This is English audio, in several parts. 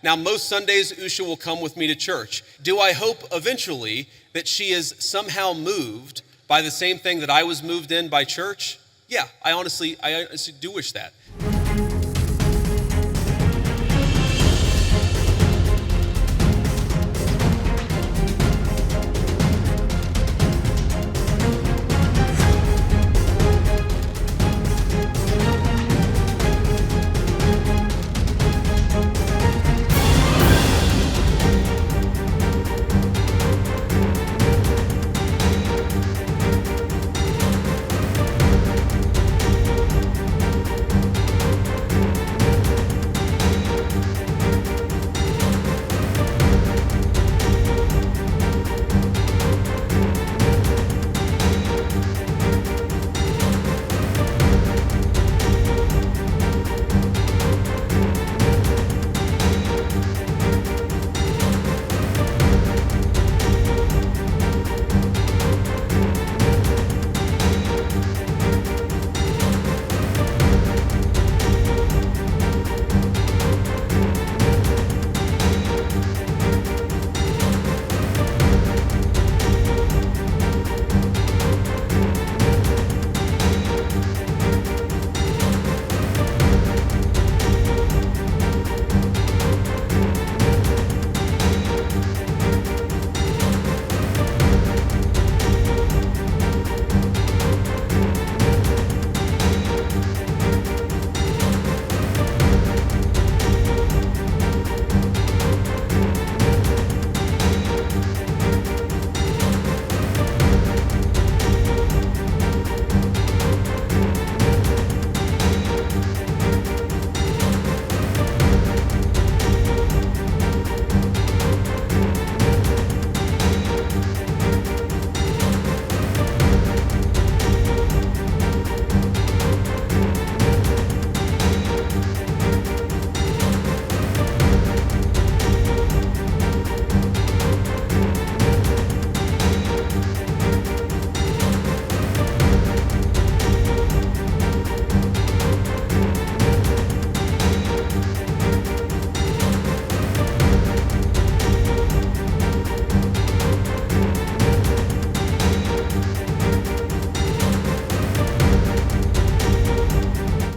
Now, most Sundays, Usha will come with me to church. Do I hope eventually that she is somehow moved by the same thing that I was moved in by church? Yeah, I honestly do wish that.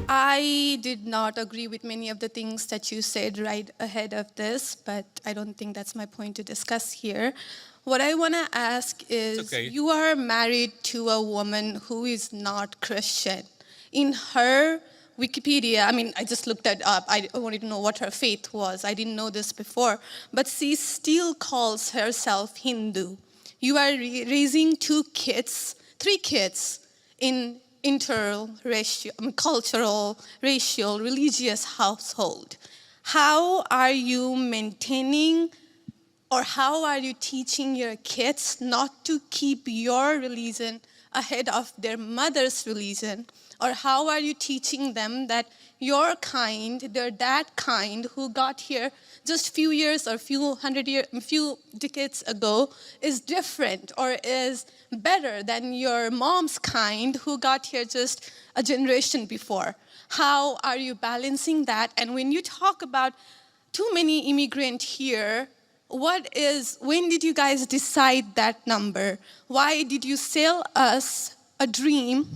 I did not agree with many of the things that you said right ahead of this, but I don't think that's my point to discuss here. What I want to ask is, you are married to a woman who is not Christian. In her Wikipedia, I mean, I just looked it up. I wanted to know what her faith was. I didn't know this before. But she still calls herself Hindu. You are raising three kids in cultural, racial, religious household. How are you maintaining, or how are you teaching your kids not to keep your religion ahead of their mother's religion? Or how are you teaching them that your kind, they're that kind who got here just few years or few decades ago is different or is better than your mom's kind who got here just a generation before? How are you balancing that? And when you talk about too many immigrants here, when did you guys decide that number? Why did you sell us a dream?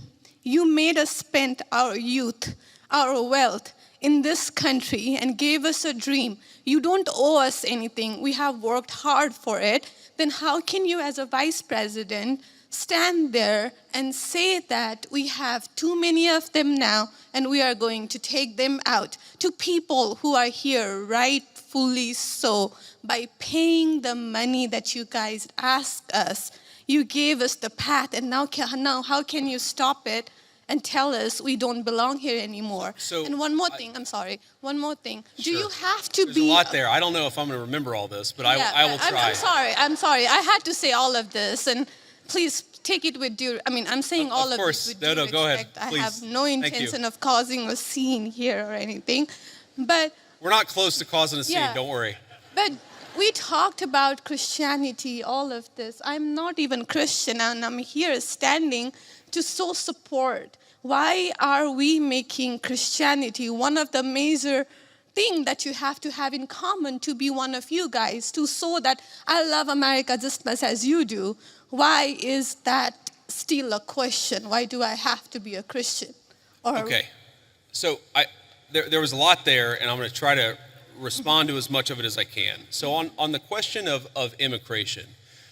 You made us spend our youth, our wealth in this country and gave us a dream. You don't owe us anything. We have worked hard for it. Then how can you, as a vice president, stand there and say that we have too many of them now and we are going to take them out to people who are here rightfully so by paying the money that you guys asked us? You gave us the path, and now how can you stop it and tell us we don't belong here anymore? And one more thing. Sure. Do you have to There's a lot there. I don't know if I'm going to remember all this, but I will try. I'm sorry. I had to say all of this, and please take it with I'm saying all of this with due respect. Go ahead. Please. I have no intention of causing a scene here or anything, but we're not close to causing a scene. Don't worry. But we talked about Christianity, all of this. I'm not even Christian, and I'm here standing to show support. Why are we making Christianity one of the major thing that you have to have in common to be one of you guys, to show that I love America just as much as you do. Why is that still a question? Why do I have to be a Christian? Okay, so there was a lot there, and I'm going to try to respond to as much of it as I can. So on the question of immigration,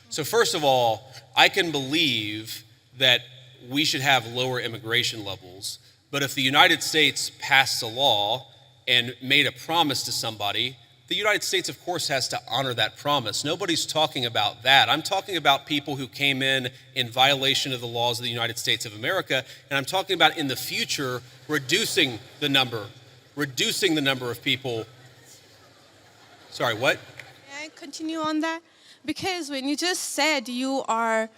so first of all, I can believe that we should have lower immigration levels, but if the United States passed a law and made a promise to somebody, the United States, of course, has to honor that promise. Nobody's talking about that. I'm talking about people who came in violation of the laws of the United States of America, and I'm talking about in the future reducing the number of people. Sorry, what? May I continue on that? Because when you just said you are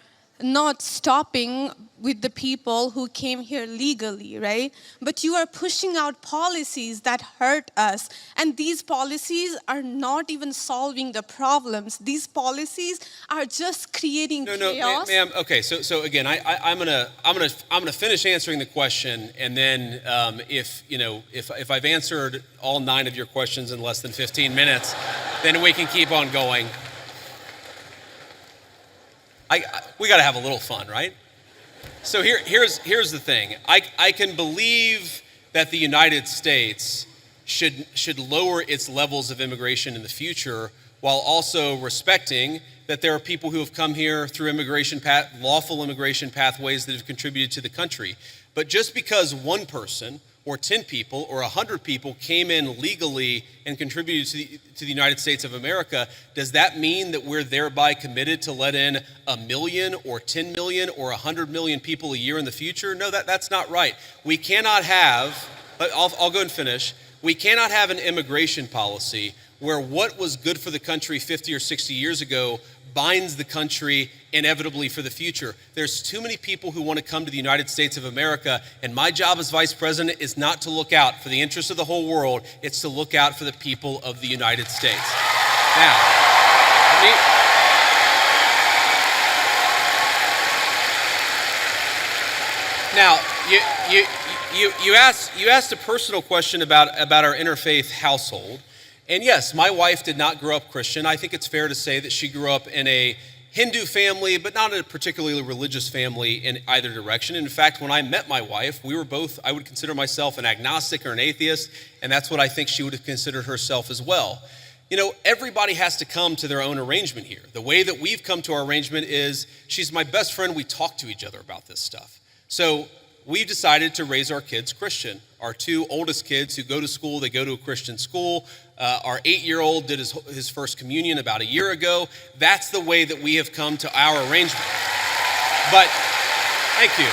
not stopping with the people who came here legally, right? But you are pushing out policies that hurt us. And these policies are not even solving the problems. These policies are just creating chaos. No, ma'am. Okay, so again, I'm gonna finish answering the question, and then if I've answered all 9 of your questions in less than 15 minutes, then we can keep on going. We got to have a little fun, right? So here's the thing. I can believe that the United States should lower its levels of immigration in the future, while also respecting that there are people who have come here through lawful immigration pathways that have contributed to the country. But just because one person or 10 people or 100 people came in legally and contributed to the United States of America, does that mean that we're thereby committed to let in 1 million or 10 million or 100 million people a year in the future? No, that's not right. We cannot have, I'll go and finish, we cannot have an immigration policy where what was good for the country 50 or 60 years ago binds the country inevitably for the future. There's too many people who want to come to the United States of America, and my job as vice president is not to look out for the interests of the whole world, it's to look out for the people of the United States. Now, you asked a personal question about our interfaith household. And yes, my wife did not grow up Christian. I think it's fair to say that she grew up in a Hindu family, but not a particularly religious family in either direction. In fact, when I met my wife, we were both, I would consider myself an agnostic or an atheist, and that's what I think she would have considered herself as well. You know, everybody has to come to their own arrangement here. The way that we've come to our arrangement is she's my best friend. We talk to each other about this stuff. So we decided to raise our kids Christian. Our 2 oldest kids who go to school, they go to a Christian school. Our 8-year-old did his first communion about a year ago. That's the way that we have come to our arrangement. But, thank you.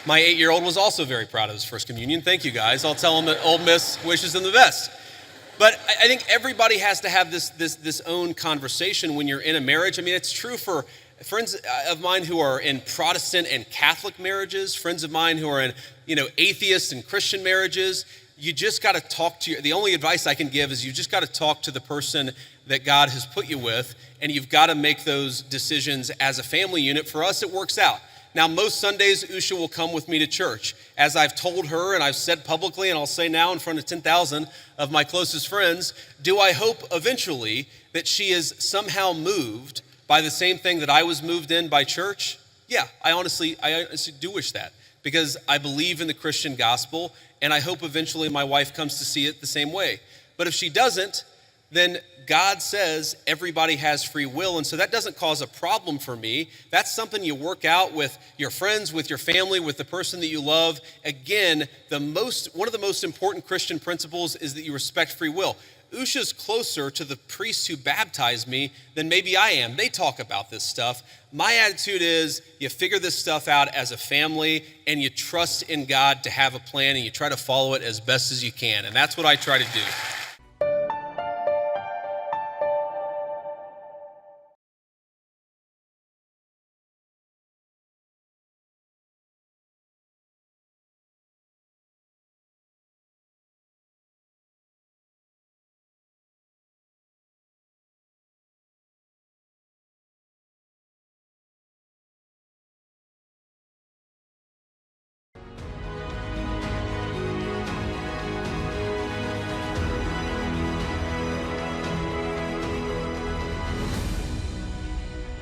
My 8-year-old was also very proud of his first communion. Thank you, guys. I'll tell him that Old Miss wishes him the best. But I think everybody has to have this own conversation when you're in a marriage. I mean, it's true for friends of mine who are in Protestant and Catholic marriages, friends of mine who are in, atheist and Christian marriages. You just got to talk to the only advice I can give is you just got to talk to the person that God has put you with, and you've got to make those decisions as a family unit. For us, it works out. Now, most Sundays, Usha will come with me to church. As I've told her, and I've said publicly, and I'll say now in front of 10,000 of my closest friends, do I hope eventually that she is somehow moved by the same thing that I was moved in by church? Yeah, I honestly do wish that, because I believe in the Christian gospel, and I hope eventually my wife comes to see it the same way. But if she doesn't, then God says everybody has free will, and so that doesn't cause a problem for me. That's something you work out with your friends, with your family, with the person that you love. Again, one of the most important Christian principles is that you respect free will. Usha's closer to the priests who baptized me than maybe I am. They talk about this stuff. My attitude is you figure this stuff out as a family, and you trust in God to have a plan, and you try to follow it as best as you can. And that's what I try to do.